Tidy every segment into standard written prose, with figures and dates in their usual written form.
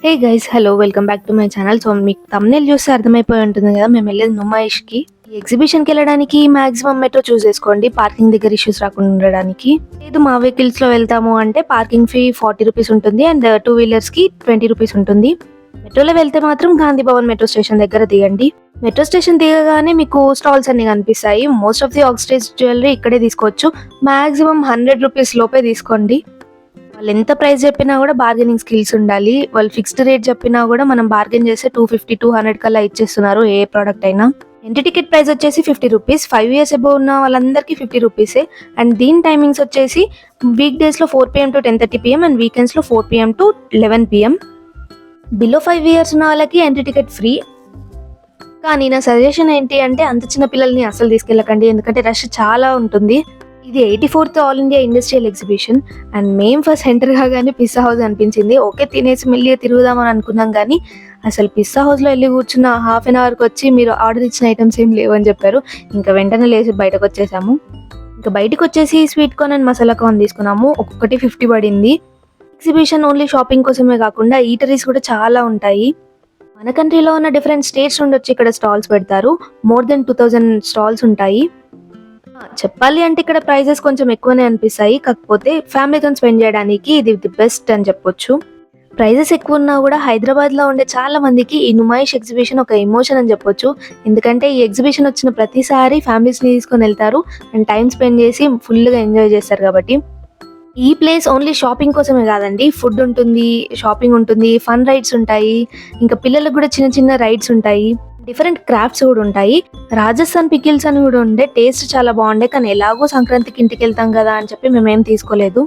Hey guys, hello, welcome back to my channel. So మీకు thumbnail చూస్తే అర్థమైపోయి ఉంటుంది కదా, మేము వెళ్ళేది నుమాయిష్కి. ఈ ఎగ్జిబిషన్కి వెళ్ళడానికి మాక్సిమం మెట్రో చూస్ చేసుకోండి, పార్కింగ్ దగ్గర ఇష్యూస్ రాకుండా ఉండడానికి. లేదు మా వెహికల్స్లో వెళ్తాము అంటే పార్కింగ్ ఫీ 40 రూపీస్ ఉంటుంది అండ్ 2 వీలర్స్కి 20 రూపీస్ ఉంటుంది. మెట్రోలో వెళ్తే మాత్రం గాంధీ భవన్ మెట్రో స్టేషన్ దగ్గర దిగండి. మెట్రో స్టేషన్ దిగగానే మీకు స్టాల్స్ అన్ని కనిపిస్తాయి. Most of the oxidise jewellery ఇక్కడే తీసుకోవచ్చు. మాక్సిమం 100 రూపీస్ లోపే తీసుకోండి. వాళ్ళు ఎంత ప్రైస్ చెప్పినా కూడా బార్గెనింగ్ స్కిల్స్ ఉండాలి. వాళ్ళు ఫిక్స్డ్ రేట్ చెప్పినా కూడా మనం బార్గెన్ చేస్తే 250-200 కల్లా ఇచ్చేస్తున్నారు ఏ ప్రోడక్ట్ అయినా. ఎంట్రీ టికెట్ ప్రైస్ వచ్చేసి 50 రూపీస్. 5 years అబోవ్ ఉన్న వాళ్ళందరికీ 50 రూపీసే. అండ్ దీని టైమింగ్స్ వచ్చేసి వీక్ డేస్లో 4 PM to 10:30 PM అండ్ వీకెండ్స్లో 4 PM to 11 PM. Below 5 years ఉన్న వాళ్ళకి ఎంట్రీ టికెట్ ఫ్రీ. కానీ నా సజెషన్ ఏంటి అంటే అంత చిన్న పిల్లల్ని అసలు తీసుకెళ్ళకండి, ఎందుకంటే రష్ చాలా ఉంటుంది. ఇది 84th all India industrial exhibition and మేము ఫస్ట్ ఎంటర్ కాగానే పిజ్జా హౌస్ అనిపించింది. ఓకే, తినేసి మెల్లిగా తిరుగుదామని అనుకున్నాం, కానీ అసలు పిజ్జా హౌస్లో వెళ్ళి కూర్చున్న హాఫ్ అన్ అవర్కి వచ్చి మీరు ఆర్డర్ ఇచ్చిన ఐటమ్స్ ఏం లేవని చెప్పారు. ఇంకా వెంటనే లేచి బయటకు వచ్చేసాము. ఇంకా బయటకు వచ్చేసి sweet corn and masala corn తీసుకున్నాము. ఒక్కొక్కటి 50 పడింది. ఎగ్జిబిషన్ ఓన్లీ షాపింగ్ కోసమే కాకుండా ఈటరీస్ కూడా చాలా ఉంటాయి. మన కంట్రీలో ఉన్న డిఫరెంట్ స్టేట్స్ నుండి వచ్చి ఇక్కడ స్టాల్స్ పెడతారు. మోర్ దెన్ 2000 స్టాల్స్ ఉంటాయి. చెప్పాలి అంటే ఇక్కడ ప్రైజెస్ కొంచెం ఎక్కువనే అనిపిస్తాయి, కాకపోతే ఫ్యామిలీతో స్పెండ్ చేయడానికి ఇది ది బెస్ట్ అని చెప్పొచ్చు. ప్రైజెస్ ఎక్కువ ఉన్నా కూడా హైదరాబాద్లో ఉండే చాలా మందికి ఈ నుమాయిష్ ఎగ్జిబిషన్ ఒక ఎమోషన్ అని చెప్పొచ్చు. ఎందుకంటే ఈ ఎగ్జిబిషన్ వచ్చిన ప్రతిసారి ఫ్యామిలీస్ని తీసుకొని వెళ్తారు అండ్ టైం స్పెండ్ చేసి ఫుల్గా ఎంజాయ్ చేస్తారు. కాబట్టి ఈ ప్లేస్ ఓన్లీ షాపింగ్ కోసమే కాదండి, ఫుడ్ ఉంటుంది, షాపింగ్ ఉంటుంది, ఫన్ రైడ్స్ ఉంటాయి, ఇంకా పిల్లలకు కూడా చిన్న చిన్న రైడ్స్ ఉంటాయి, డిఫరెంట్ క్రాఫ్ట్స్ కూడా ఉంటాయి. రాజస్థాన్ పికిల్స్ అని కూడా ఉండే, టేస్ట్ చాలా బాగుండే, కానీ ఎలాగో సంక్రాంతికి ఇంటికి వెళ్తాం కదా అని చెప్పి మేమేం తీసుకోలేదు.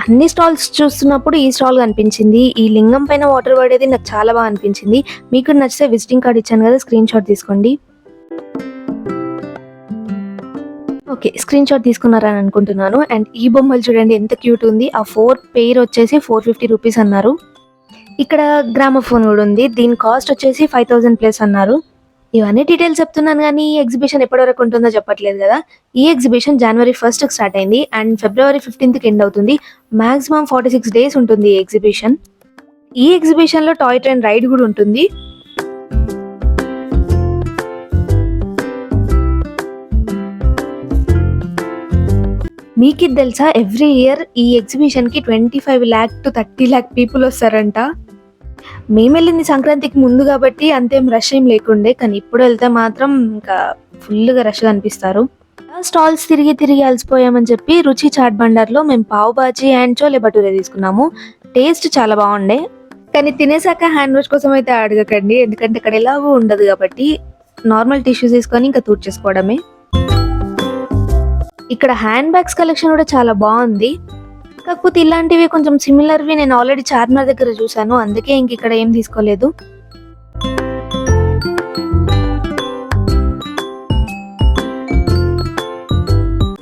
అన్ని స్టాల్స్ చూస్తున్నప్పుడు ఈ స్టాల్ కనిపించింది. ఈ లింగం పైన వాటర్ పడేది నాకు చాలా బాగా అనిపించింది. మీకు నచ్చితే విజిటింగ్ కార్డ్ ఇచ్చాను కదా, స్క్రీన్ షాట్ తీసుకోండి. ఓకే, స్క్రీన్ షాట్ తీసుకున్నారని అనుకుంటున్నాను. అండ్ ఈ బొమ్మలు చూడండి ఎంత క్యూట్ ఉంది. ఆ 4 పెయిర్ వచ్చేసి 450 రూపీస్ అన్నారు. ఇక్కడ గ్రామోఫోన్ కూడా ఉంది, దీని కాస్ట్ వచ్చేసి 5000+ అన్నారు. ఇవన్నీ డీటెయిల్స్ చెప్తున్నాను, కానీ ఈ ఎగ్జిబిషన్ ఎప్పటి వరకు ఉంటుందో చెప్పట్లేదు కదా. ఈ ఎగ్జిబిషన్ January 1st స్టార్ట్ అయింది అండ్ February 15th ఎండ్ అవుతుంది. మాక్సిమం 46 days ఉంటుంది ఈ ఎగ్జిబిషన్. ఈ ఎగ్జిబిషన్లో టాయ్ ట్రైన్ రైడ్ కూడా ఉంటుంది. మీకు ఇది తెలుసా, ఎవ్రీ ఇయర్ ఈ ఎగ్జిబిషన్కి 25 lakh to 30 lakh పీపుల్ వస్తారంట. మేము వెళ్ళింది సంక్రాంతికి ముందు కాబట్టి అంతేం రష్ ఏం లేకుండే, కానీ ఇప్పుడు వెళ్తే మాత్రం ఇంకా ఫుల్గా రష్గా అనిపిస్తారు. స్టాల్స్ తిరిగి తిరిగి అలసిపోయామని చెప్పి రుచి చాట్ బండార్లో మేము పావ్ బాజీ అండ్ చోలే భటూరే తీసుకున్నాము. టేస్ట్ చాలా బాగుండే, కానీ తినేసాక హ్యాండ్ వాష్ కోసం అయితే అడగకండి, ఎందుకంటే అక్కడ ఎలాగో ఉండదు కాబట్టి నార్మల్ టిష్యూస్ తీసుకొని ఇంకా తుడిచేసుకోవడమే. ఇక్కడ హ్యాండ్ బ్యాగ్స్ కలెక్షన్ కూడా చాలా బాగుంది, కాకపోతే ఇలాంటివి కొంచెం సిమిలర్వి నేను ఆల్రెడీ చార్మినార్ దగ్గర చూసాను, అందుకే ఇంక ఇక్కడ ఏం తీసుకోలేదు.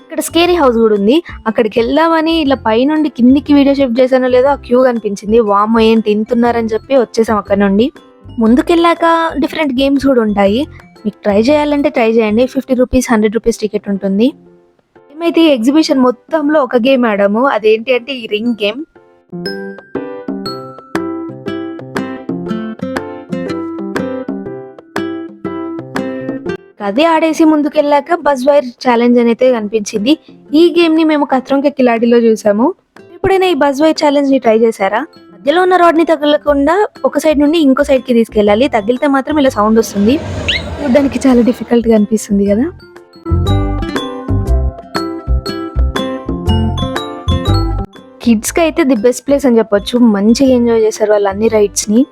ఇక్కడ స్కేరీ హౌస్ కూడా ఉంది, అక్కడికి వెళ్దామని ఇలా పైనుండి కిందికి వీడియో షిఫ్ట్ చేశానో లేదో ఆ క్యూ కనిపించింది. వామ్మో ఏంటి ఇంతున్నారని చెప్పి వచ్చేసాం అక్కడ నుండి. ముందుకెళ్ళాక డిఫరెంట్ గేమ్స్ కూడా ఉంటాయి, మీకు ట్రై చేయాలంటే ట్రై చేయండి. 50 రూపీస్ 100 రూపీస్ టికెట్ ఉంటుంది. మేమైతే ఈ ఎగ్జిబిషన్ మొత్తంలో ఒక గేమ్ ఆడాము, అదేంటి అంటే ఈ రింగ్ గేమ్. అదే ఆడేసి ముందుకెళ్ళాక బజ్ వైర్ ఛాలెంజ్ అనేది కనిపించింది. ఈ గేమ్ ని మేము ఖత్రోం కే ఖిలాడీలో చూసాము. ఎప్పుడైనా ఈ బజ్ వైర్ ఛాలెంజ్ ని ట్రై చేశారా? మధ్యలో ఉన్న రాడ్ ని తగలకుండా ఒక సైడ్ నుండి ఇంకో సైడ్ కి తీసుకెళ్ళాలి. తగిలితే మాత్రం ఇలా సౌండ్ వస్తుంది. చూడడానికి చాలా డిఫికల్ట్ గా అనిపిస్తుంది కదా. కిడ్స్కి అయితే ది బెస్ట్ ప్లేస్ అని చెప్పొచ్చు, మంచిగా ఎంజాయ్ చేశారు వాళ్ళు అన్ని రైడ్స్ని.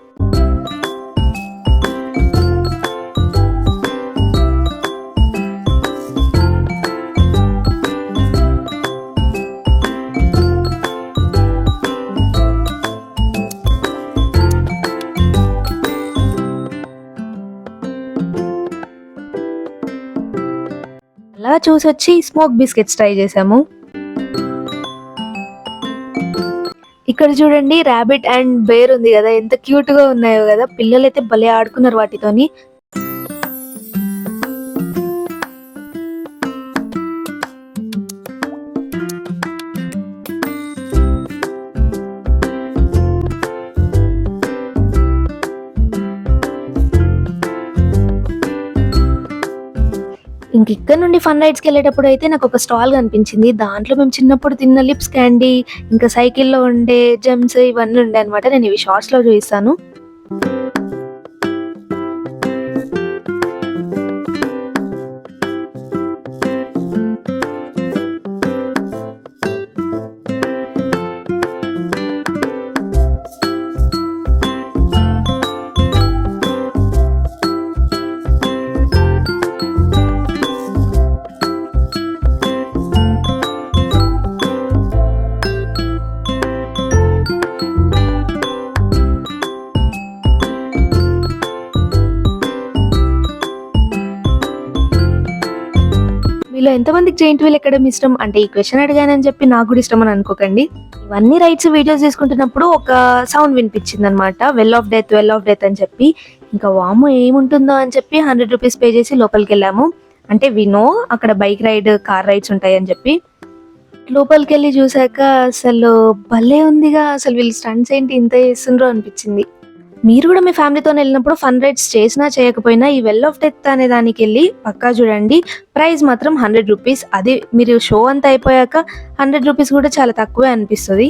అలా చూసి వచ్చి స్మోక్ బిస్కెట్స్ ట్రై చేసాము. ఇక్కడ చూడండి ర్యాబిట్ అండ్ బేర్ ఉంది కదా, ఎంత క్యూట్ గా ఉన్నాయో కదా. పిల్లలైతే భలే ఆడుకున్నారు వాటితోని. ఇంక ఇక్కడ నుండి ఫన్ రైడ్స్కి వెళ్ళేటప్పుడు అయితే నాకు ఒక స్టాల్ కనిపించింది. దాంట్లో మేము చిన్నప్పుడు తిన్న లిప్స్ క్యాండీ, ఇంకా సైకిల్లో ఉండే జెమ్స్ ఇవన్నీ ఉండే అనమాట. నేను ఇవి షార్ట్స్లో చూపిస్తాను. మీలో ఎంతమందికి జైంట్ వీల్ ఎక్కడం ఇష్టం అంటే ఈ క్వశ్చన్ అడిగానని చెప్పి నాకు కూడా ఇష్టం అని అనుకోకండి. ఇవన్నీ రైడ్స్ వీడియోస్ తీసుకుంటున్నప్పుడు ఒక సౌండ్ వినిపించింది అనమాట, వెల్ ఆఫ్ డెత్ అని చెప్పి. ఇంకా వాము ఏముంటుందో అని చెప్పి 100 రూపీస్ పే చేసి లోపలికి వెళ్ళాము. అంటే వినో అక్కడ బైక్ రైడ్, కార్ రైడ్స్ ఉంటాయి అని చెప్పి. లోపలికి వెళ్ళి చూసాక అసలు భలే ఉందిగా, అసలు వీళ్ళు స్టంట్స్ ఏంటి ఇంత చేస్తుండ్రో అనిపించింది. మీరు కూడా మీ ఫ్యామిలీతో వెళ్ళినప్పుడు ఫన్ రైడ్స్ చేసినా చేయకపోయినా ఈ వెల్ ఆఫ్ డెత్ అనే దానికి వెళ్ళి పక్కా చూడండి. ప్రైస్ మాత్రం 100 రూపీస్. అది మీరు షో అంతా అయిపోయాక 100 రూపీస్ కూడా చాలా తక్కువే అనిపిస్తుంది.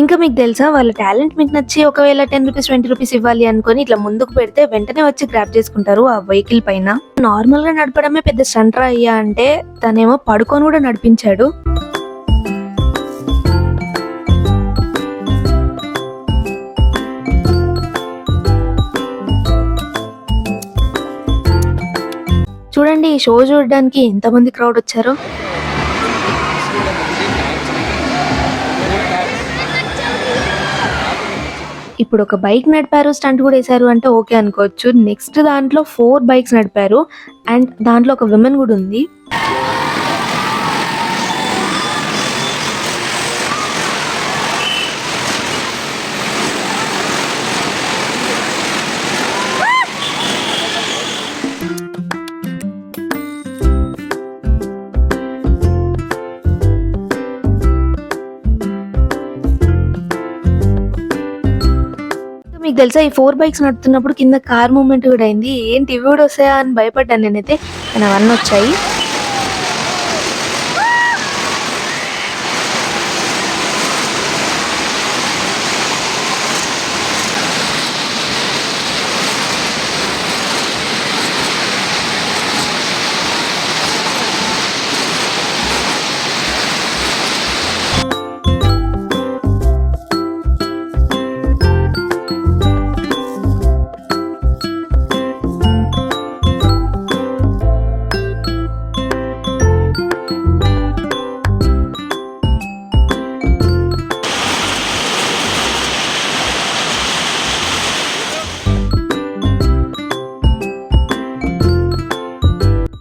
ఇంకా మీకు తెలుసా, వాళ్ళ టాలెంట్ మీకు నచ్చి ఒకవేళ 10 రూపీస్ 20 రూపీస్ ఇవ్వాలి అనుకొని ఇట్లా ముందుకు పెడితే వెంటనే వచ్చి గ్రాప్ చేసుకుంటారు ఆ వెహికల్ పైన. నార్మల్ గా నడపడమే పెద్ద స్టంట్ రా అయ్యా అంటే తనేమో పడుకొని కూడా నడిపించాడు. చూడండి ఈ షో చూడడానికి ఎంతమంది క్రౌడ్ వచ్చారో. ఇప్పుడు ఒక బైక్ నడిపారు, స్టంట్ కూడా వేసారు అంటే ఓకే అనుకోవచ్చు. నెక్స్ట్ దాంట్లో 4 బైక్స్ నడిపారు అండ్ దాంట్లో ఒక విమెన్ కూడా ఉంది. మీకు తెలుసా ఈ 4 బైక్స్ నడుపుతున్నప్పుడు కింద కార్ మూవ్మెంట్ కూడా అయింది. ఏంటి ఇవి కూడా వస్తాయా అని భయపడ్డాను నేనైతే, కానీ అవన్నీ వచ్చాయి.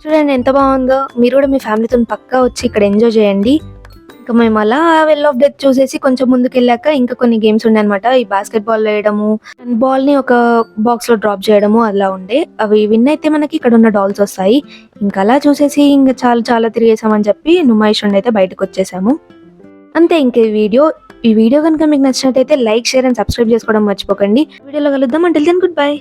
చూడండి ఎంత బాగుందో. మీరు కూడా మీ ఫ్యామిలీతో పక్కా వచ్చి ఇక్కడ ఎంజాయ్ చేయండి. ఇంకా మేము అలా వెల్ ఆఫ్ డెత్ చూసేసి కొంచెం ముందుకు వెళ్ళాక ఇంకా కొన్ని గేమ్స్ ఉండే అనమాట. ఈ బాస్కెట్ బాల్ వేయడము, బాల్ ని ఒక బాక్స్ లో డ్రాప్ చేయడము అలా ఉండే. అవి విన్ అయితే మనకి ఇక్కడ ఉన్న డాల్స్ వస్తాయి. ఇంకా అలా చూసేసి ఇంకా చాలా తిరిగేసామని చెప్పి నుమాయిష్ ఉండి అయితే బయటకు వచ్చేసాము. అంతే ఇంకా ఈ వీడియో కనుక మీకు నచ్చినట్టయితే లైక్, షేర్ అండ్ సబ్స్క్రైబ్ చేసుకోవడం మర్చిపోకండి. వీడియోలో కలుద్దాం. Until then good by.